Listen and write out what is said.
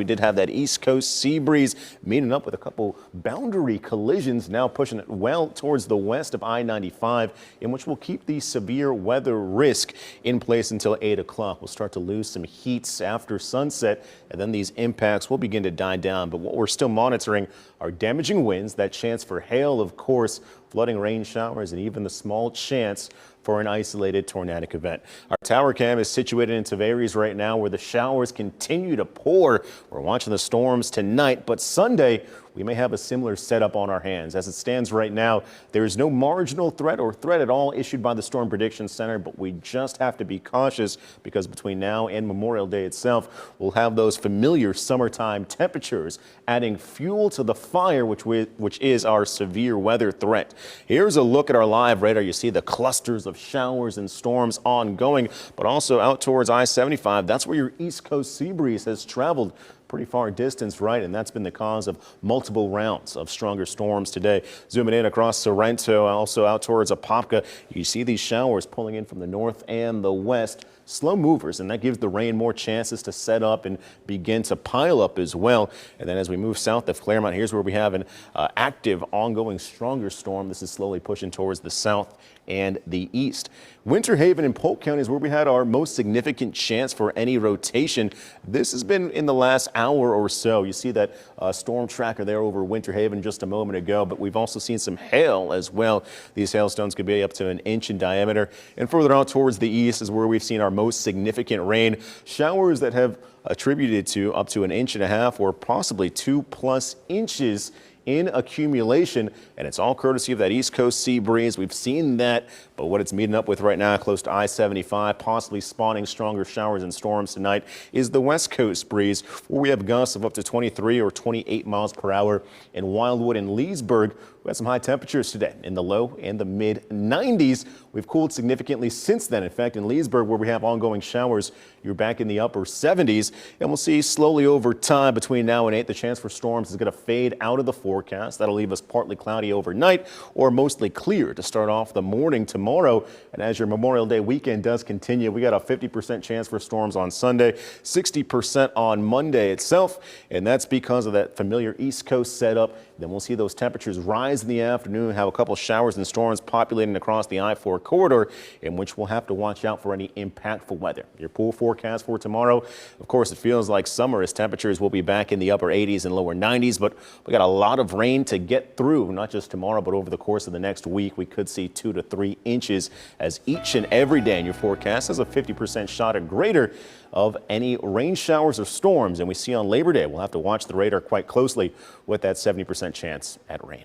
we did have that East Coast sea breeze meeting up with a couple boundary collisions, now pushing it well towards the west of I-95, in which will keep the severe weather risk in place until 8 o'clock. We'll start to lose some heats after sunset, and then these impacts will begin to die down. But what we're still monitoring are damaging winds, that chance for hail, of course, flooding rain showers, and even the small chance for an isolated tornadic event. Our tower cam is situated in Tavares right now, where the showers continue to pour. We're watching the storms tonight, but Sunday we may have a similar setup on our hands. As it stands right now, there is no marginal threat or threat at all issued by the Storm Prediction Center, but we just have to be cautious because between now and Memorial Day itself, we'll have those familiar summertime temperatures adding fuel to the fire, which is our severe weather threat. Here's a look at our live radar. You see the clusters of showers and storms ongoing, but also out towards I-75. That's where your East Coast sea breeze has traveled pretty far distance, right? And that's been the cause of multiple rounds of stronger storms today. Zooming in across Sorrento, also out towards Apopka, you see these showers pulling in from the north and the west. Slow movers, and that gives the rain more chances to set up and begin to pile up as well. And then as we move south of Claremont, here's where we have an active, ongoing, stronger storm. This is slowly pushing towards the south and the east. Winter Haven and Polk County is where we had our most significant chance for any rotation. This has been in the last hour or so. You see that storm tracker there over Winter Haven just a moment ago, but we've also seen some hail as well. These hailstones could be up to 1 inch in diameter. And further out towards the east is where we've seen our most significant rain. Showers that have attributed to up to 1.5 inches or possibly 2+ inches in accumulation, and it's all courtesy of that East Coast sea breeze. We've seen that, but what it's meeting up with right now close to I-75, possibly spawning stronger showers and storms tonight, is the West Coast breeze, where we have gusts of up to 23 or 28 miles per hour. In Wildwood and Leesburg, we had some high temperatures today in the low and the mid 90s. We've cooled significantly since then. In fact, in Leesburg, where we have ongoing showers, you're back in the upper 70s, and we'll see slowly over time between now and 8, the chance for storms is going to fade out of the forecast. That'll leave us partly cloudy overnight or mostly clear to start off the morning tomorrow. And as your Memorial Day weekend does continue, we got a 50% chance for storms on Sunday, 60% on Monday itself, and that's because of that familiar East Coast setup. Then we'll see those temperatures rise in the afternoon, have a couple showers and storms populating across the I-4 corridor, in which we'll have to watch out for any impactful weather. Your pool forecast for tomorrow, of course, it feels like summer as temperatures will be back in the upper 80s and lower 90s, but we got a lot of rain to get through, not just tomorrow, but over the course of the next week. We could see 2 to 3 inches as each and every day in your forecast has a 50% shot or greater of any rain showers or storms. And we see on Labor Day, we'll have to watch the radar quite closely with that 70% chance at rain.